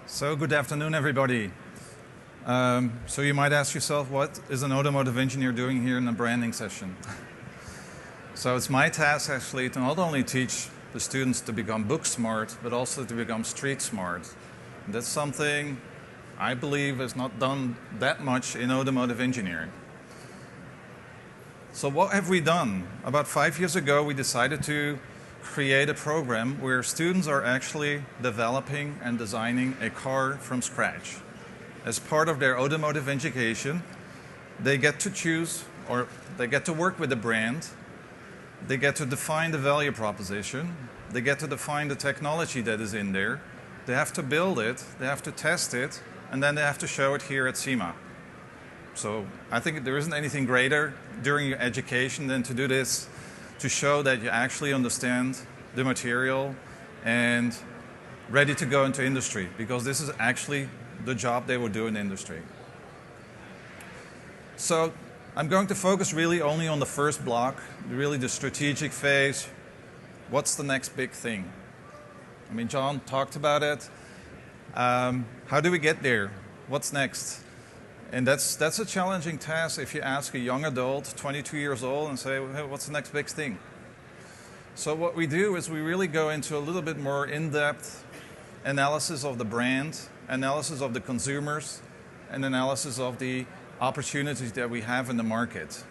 So good afternoon, everybody. So you might ask yourself, what is an automotive engineer doing here in a branding session? So it's my task actually to not only teach the students to become book smart, but also to become street smart. And that's something I believe is not done that much in automotive engineering. So what have we done? About 5 years ago, we decided to create a program where students are actually developing and designing a car from scratch. As part of their automotive education, they get to choose, or they get to work with the brand, they get to define the value proposition, they get to define the technology that is in there, they have to build it, they have to test it, and then they have to show it here at SEMA. So I think there isn't anything greater during your education than to do this, to show that you actually understand the material and ready to go into industry, because this is actually the job they will do in industry. So I'm going to focus really only on the first block, really the strategic phase. What's the next big thing? I mean, John talked about it. How do we get there? What's next? And that's a challenging task if you ask a young adult, 22 years old, and say, hey, what's the next big thing? So what we do is we really go into a little bit more in-depth analysis of the brand, analysis of the consumers, and analysis of the opportunities that we have in the market.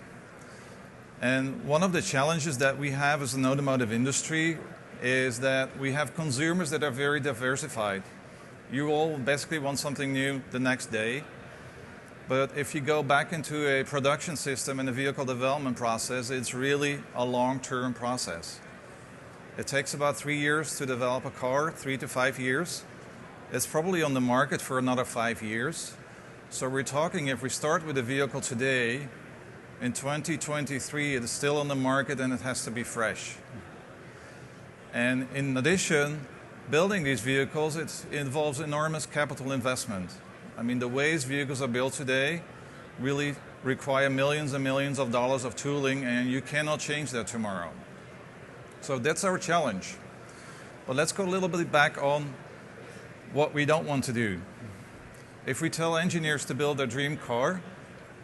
And one of the challenges that we have as an automotive industry is that we have consumers that are very diversified. You all basically want something new the next day. But if you go back into a production system and a vehicle development process, it's really a long-term process. It takes about 3 years to develop a car, 3 to 5 years. It's probably on the market for another 5 years. So we're talking, if we start with a vehicle today, in 2023 it is still on the market and it has to be fresh. And in addition, building these vehicles, it involves enormous capital investment. I mean, the ways vehicles are built today really require millions and millions of dollars of tooling, and you cannot change that tomorrow. So that's our challenge. But let's go a little bit back on what we don't want to do. If we tell engineers to build their dream car,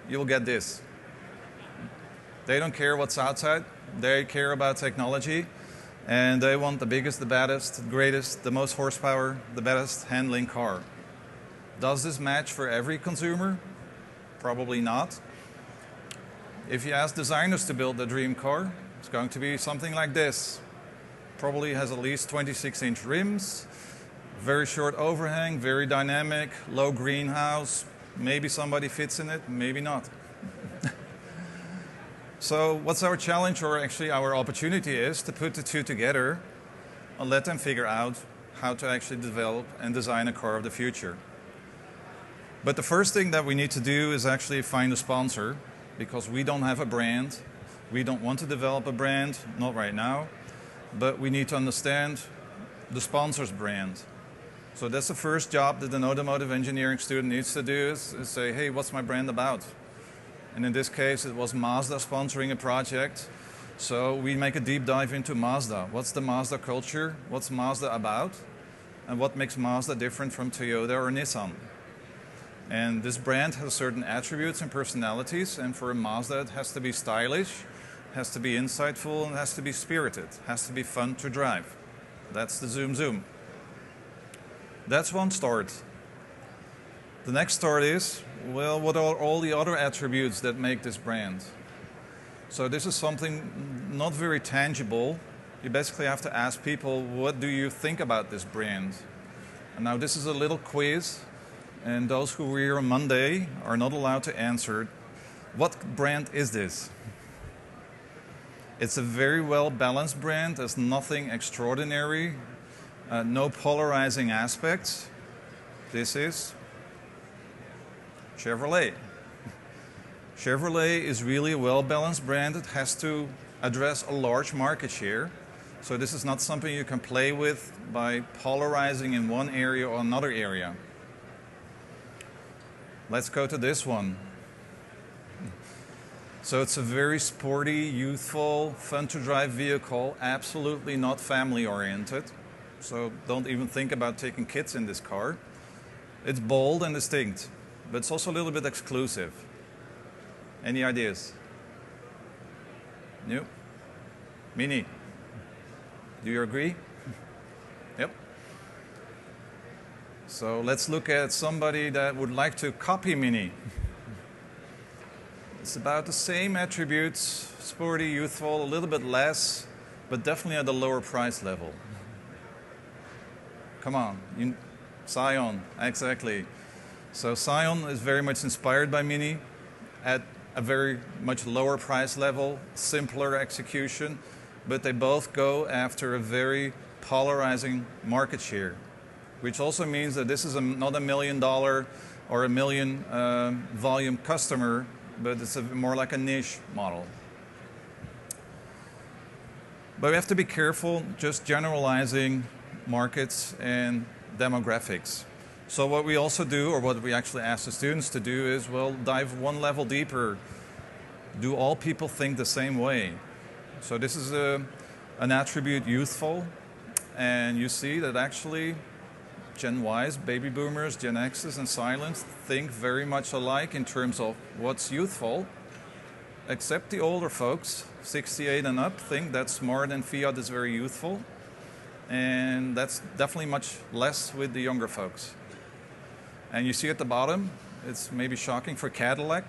you'll get this. They don't care what's outside. They care about technology, and they want the biggest, the baddest, the greatest, the most horsepower, the best handling car. Does this match for every consumer? Probably not. If you ask designers to build the dream car, it's going to be something like this. Probably has at least 26-inch rims, very short overhang, very dynamic, low greenhouse. Maybe somebody fits in it, maybe not. So what's our challenge, or actually our opportunity, is to put the two together and let them figure out how to actually develop and design a car of the future. But the first thing that we need to do is actually find a sponsor, because we don't have a brand. We don't want to develop a brand, not right now, but we need to understand the sponsor's brand. So that's the first job that an automotive engineering student needs to do, is say, hey, what's my brand about? And in this case, it was Mazda sponsoring a project. So we make a deep dive into Mazda. What's the Mazda culture? What's Mazda about? And what makes Mazda different from Toyota or Nissan? And this brand has certain attributes and personalities, and for a Mazda it has to be stylish, has to be insightful, and has to be spirited, has to be fun to drive. That's the zoom zoom. That's one start. The next start is, well, what are all the other attributes that make this brand? So this is something not very tangible. You basically have to ask people, what do you think about this brand? And now this is a little quiz. And those who were here on Monday are not allowed to answer. What brand is this? It's a very well-balanced brand. There's nothing extraordinary, no polarizing aspects. This is Chevrolet. Chevrolet is really a well-balanced brand. It has to address a large market share. So this is not something you can play with by polarizing in one area or another area. Let's go to this one. So it's a very sporty, youthful, fun-to-drive vehicle, absolutely not family-oriented. So don't even think about taking kids in this car. It's bold and distinct, but it's also a little bit exclusive. Any ideas? No? Mini? Do you agree? Yep. So let's look at somebody that would like to copy Mini. It's about the same attributes, sporty, youthful, a little bit less, but definitely at a lower price level. Come on, Scion, exactly. So Scion is very much inspired by Mini at a very much lower price level, simpler execution, but they both go after a very polarizing market share, which also means that this is not $1 million or a million volume customer, but it's more like a niche model. But we have to be careful just generalizing markets and demographics. So what we also do, or what we actually ask the students to do, is, well, dive one level deeper. Do all people think the same way? So this is an attribute, youthful, and you see that actually Gen Ys, baby boomers, Gen X's, and silents think very much alike in terms of what's youthful, except the older folks, 68 and up, think that Smart and Fiat is very youthful, and that's definitely much less with the younger folks. And you see at the bottom, it's maybe shocking for Cadillac,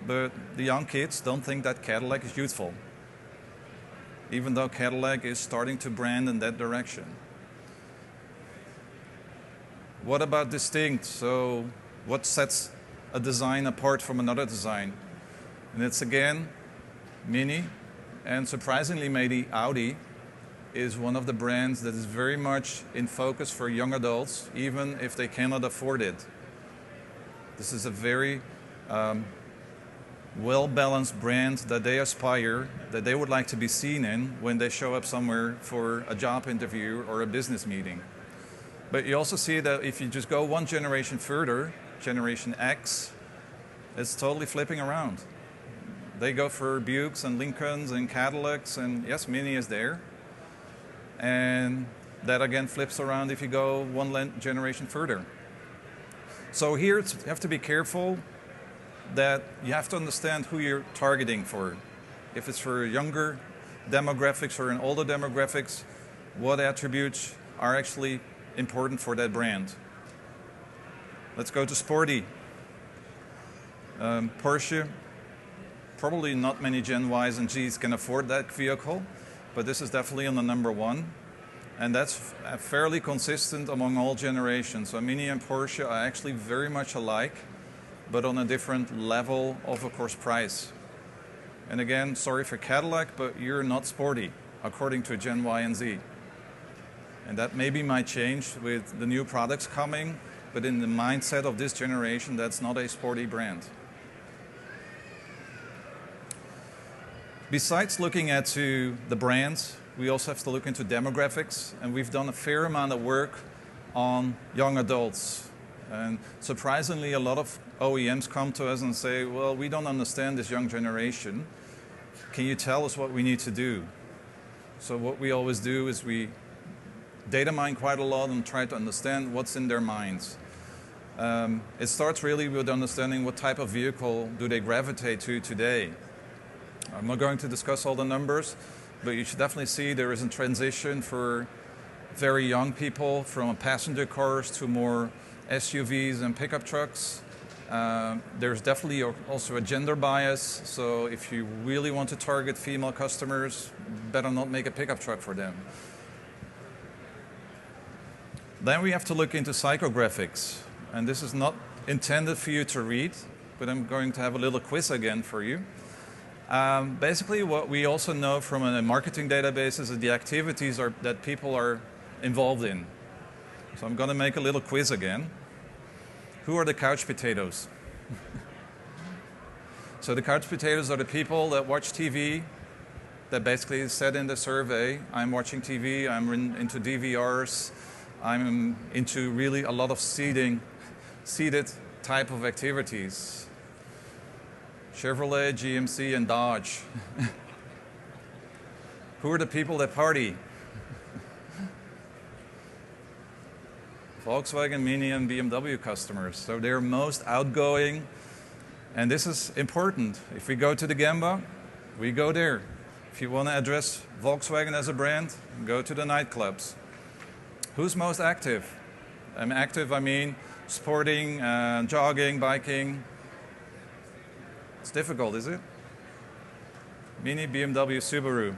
but the young kids don't think that Cadillac is youthful, even though Cadillac is starting to brand in that direction. What about distinct? So what sets a design apart from another design? And it's again Mini, and surprisingly maybe Audi is one of the brands that is very much in focus for young adults, even if they cannot afford it. This is a very well-balanced brand that they aspire, that they would like to be seen in when they show up somewhere for a job interview or a business meeting. But you also see that if you just go one generation further, Generation X, it's totally flipping around. They go for Buicks and Lincolns and Cadillacs, and yes, Mini is there. And that again flips around if you go one generation further. So here you have to be careful that you have to understand who you're targeting for. If it's for younger demographics or in older demographics, what attributes are actually important for that brand. Let's go to sporty. Porsche, probably not many Gen Ys and Gs can afford that vehicle, but this is definitely on the number one. And that's fairly consistent among all generations. So Mini and Porsche are actually very much alike, but on a different level of course, price. And again, sorry for Cadillac, but you're not sporty, according to Gen Y and Z. And that maybe might change with the new products coming, but in the mindset of this generation, that's not a sporty brand. Besides looking at the brands, we also have to look into demographics, and we've done a fair amount of work on young adults. And surprisingly, a lot of OEMs come to us and say, well, we don't understand this young generation. Can you tell us what we need to do? So what we always do is we data mine quite a lot and try to understand what's in their minds. It starts really with understanding what type of vehicle do they gravitate to today. I'm not going to discuss all the numbers, but you should definitely see there is a transition for very young people from passenger cars to more SUVs and pickup trucks. There's definitely also a gender bias, so if you really want to target female customers, better not make a pickup truck for them. Then we have to look into psychographics, and this is not intended for you to read, but I'm going to have a little quiz again for you. Basically, what we also know from a marketing database is that the activities that people are involved in. So I'm going to make a little quiz again. Who are the couch potatoes? So the couch potatoes are the people that watch TV, that basically said in the survey, I'm watching TV, I'm into DVRs, I'm into really a lot of seated type of activities. Chevrolet, GMC, and Dodge. Who are the people that party? Volkswagen, Mini, and BMW customers. So they're most outgoing, and this is important. If we go to the Gemba, we go there. If you want to address Volkswagen as a brand, go to the nightclubs. Who's most active? I mean sporting, jogging, biking. It's difficult, is it? Mini, BMW, Subaru.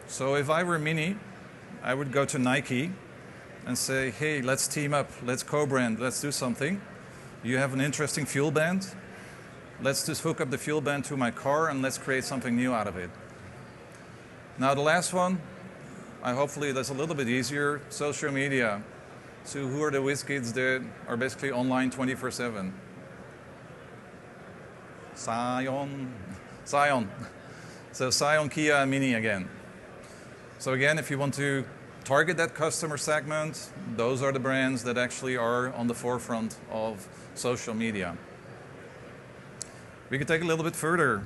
So if I were Mini, I would go to Nike and say, hey, let's team up, let's co-brand, let's do something. You have an interesting fuel band. Let's just hook up the fuel band to my car and let's create something new out of it. Now the last one, hopefully that's a little bit easier, social media. So who are the whiz kids that are basically online 24/7? Scion. So Scion, Kia, and Mini again. So again, if you want to target that customer segment, those are the brands that actually are on the forefront of social media. We could take it a little bit further.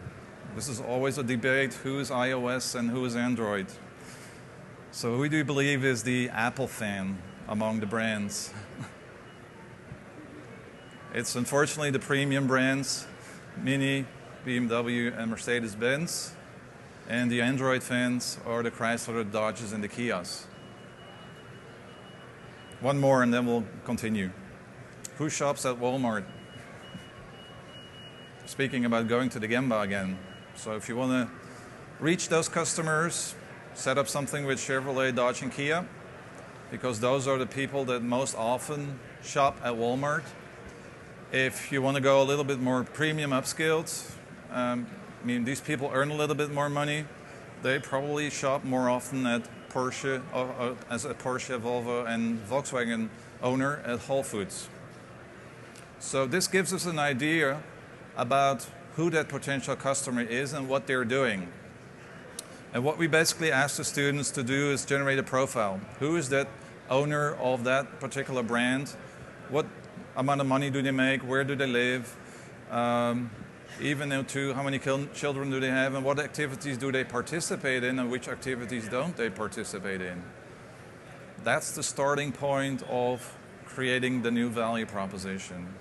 This is always a debate, who is iOS and who is Android. So who do you believe is the Apple fan among the brands? It's unfortunately the premium brands, Mini, BMW, and Mercedes-Benz. And the Android fans are the Chrysler, the Dodges, and the Kias. One more and then we'll continue. Who shops at Walmart? Speaking about going to the Gemba again. So if you want to reach those customers, set up something with Chevrolet, Dodge, and Kia, because those are the people that most often shop at Walmart. If you want to go a little bit more premium upscaled, these people earn a little bit more money. They probably shop more often at Porsche, as a Porsche, Volvo, and Volkswagen owner at Whole Foods. So this gives us an idea about who that potential customer is and what they're doing. And what we basically ask the students to do is generate a profile. Who is that owner of that particular brand? What amount of money do they make? Where do they live? Even into how many children do they have, and what activities do they participate in, and which activities don't they participate in. That's the starting point of creating the new value proposition.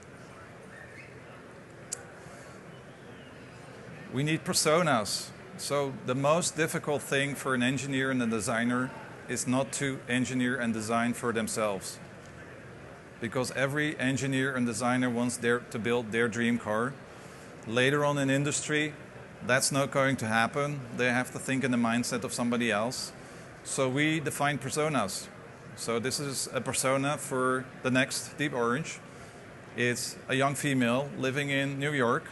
We need personas. So the most difficult thing for an engineer and a designer is not to engineer and design for themselves. Because every engineer and designer wants to build their dream car. Later on in industry, that's not going to happen. They have to think in the mindset of somebody else. So we define personas. So this is a persona for the next Deep Orange. It's a young female living in New York,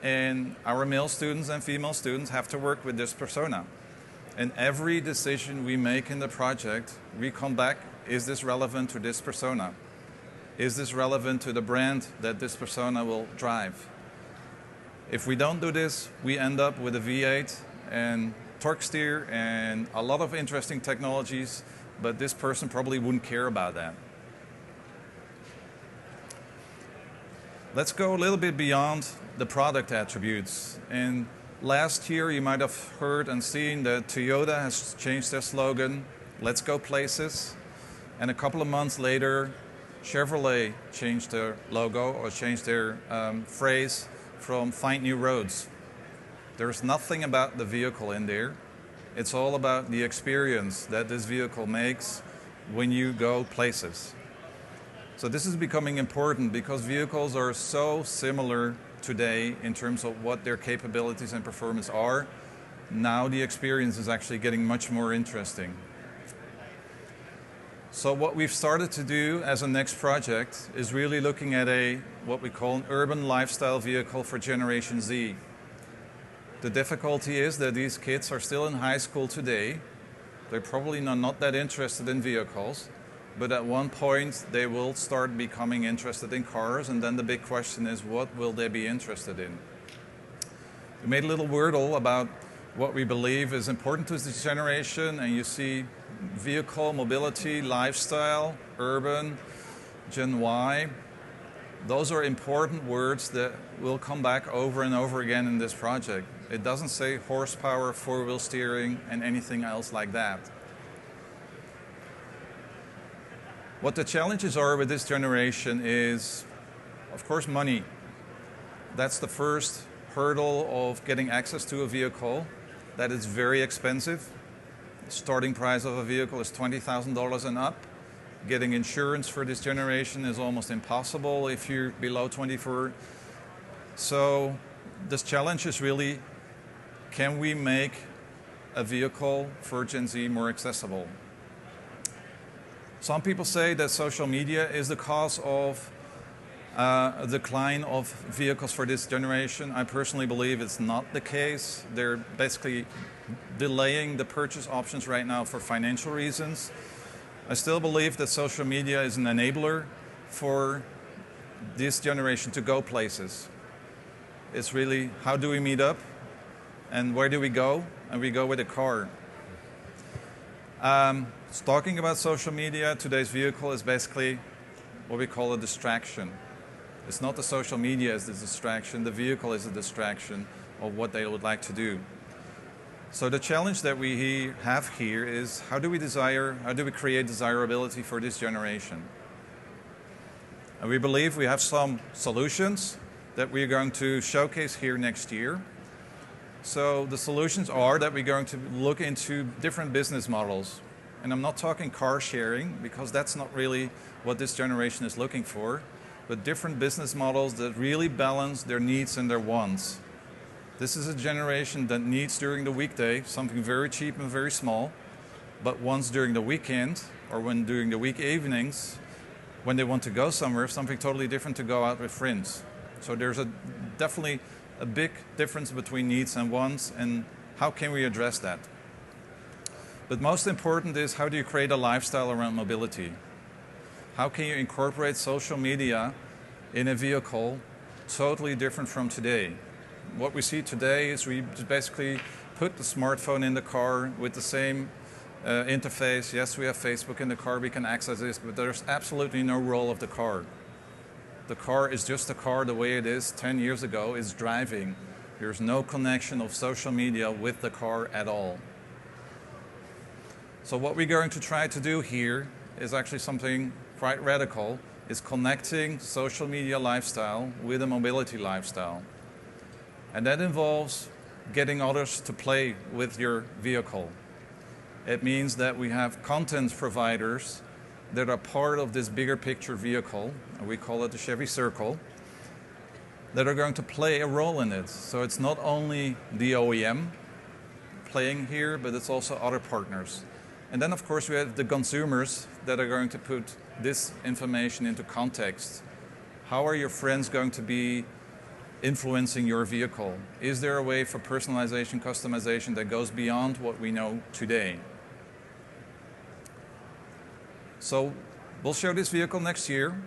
and our male students and female students have to work with this persona. And every decision we make in the project, we come back, is this relevant to this persona? Is this relevant to the brand that this persona will drive? If we don't do this, we end up with a V8 and torque steer and a lot of interesting technologies, but this person probably wouldn't care about that. Let's go a little bit beyond the product attributes. And last year, you might have heard and seen that Toyota has changed their slogan, "Let's go places." And a couple of months later, Chevrolet changed their logo or changed their phrase from "Find New Roads." There's nothing about the vehicle in there. It's all about the experience that this vehicle makes when you go places. So this is becoming important because vehicles are so similar today in terms of what their capabilities and performance are. Now the experience is actually getting much more interesting. So what we've started to do as a next project is really looking at what we call an urban lifestyle vehicle for Generation Z. The difficulty is that these kids are still in high school today. They're probably not that interested in vehicles, but at one point they will start becoming interested in cars, and then the big question is, what will they be interested in? We made a little wordle about what we believe is important to this generation, and you see vehicle, mobility, lifestyle, urban, Gen Y. Those are important words that will come back over and over again in this project. It doesn't say horsepower, four-wheel steering, and anything else like that. What the challenges are with this generation is, of course, money. That's the first hurdle of getting access to a vehicle. That is very expensive. The starting price of a vehicle is $20,000 and up. Getting insurance for this generation is almost impossible if you're below 24. So this challenge is really, can we make a vehicle for Gen Z more accessible? Some people say that social media is the cause of a decline of vehicles for this generation. I personally believe it's not the case. They're basically delaying the purchase options right now for financial reasons. I still believe that social media is an enabler for this generation to go places. It's really, how do we meet up and where do we go? And we go with a car. Talking about social media, today's vehicle is basically what we call a distraction. It's not the social media as the distraction, the vehicle is a distraction of what they would like to do. So the challenge that we have here is how do we create desirability for this generation? And we believe we have some solutions that we're going to showcase here next year. So the solutions are that we're going to look into different business models. And I'm not talking car sharing, because that's not really what this generation is looking for, but different business models that really balance their needs and their wants. This is a generation that needs during the weekday something very cheap and very small, but wants during the weekend or during the week evenings, when they want to go somewhere, something totally different to go out with friends. So there's definitely a big difference between needs and wants, and how can we address that? But most important is, how do you create a lifestyle around mobility? How can you incorporate social media in a vehicle totally different from today? What we see today is we just basically put the smartphone in the car with the same interface. Yes, we have Facebook in the car, we can access this, but there's absolutely no role of the car. The car is just a car the way it is 10 years ago, is driving. There's no connection of social media with the car at all. So what we're going to try to do here is actually something quite radical, is connecting social media lifestyle with a mobility lifestyle. And that involves getting others to play with your vehicle. It means that we have content providers that are part of this bigger picture vehicle, and we call it the Chevy Circle, that are going to play a role in it. So it's not only the OEM playing here, but it's also other partners. And then of course we have the consumers that are going to put this information into context. How are your friends going to be influencing your vehicle? Is there a way for personalization, customization that goes beyond what we know today? So we'll show this vehicle next year.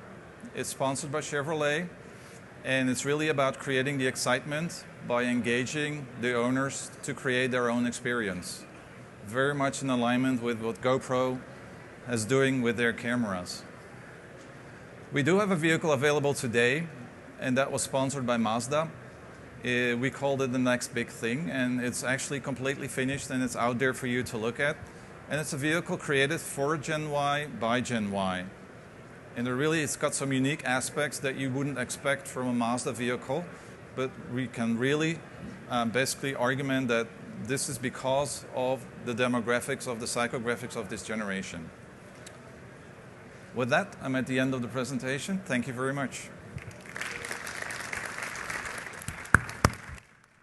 It's sponsored by Chevrolet, and it's really about creating the excitement by engaging the owners to create their own experience. Very much in alignment with what GoPro is doing with their cameras. We do have a vehicle available today, and that was sponsored by Mazda. We called it the next big thing, and it's actually completely finished and it's out there for you to look at. And it's a vehicle created for Gen Y by Gen Y. And it's got some unique aspects that you wouldn't expect from a Mazda vehicle, but we can really basically argument that this is because of the demographics, of the psychographics of this generation. With that, I'm at the end of the presentation. Thank you very much.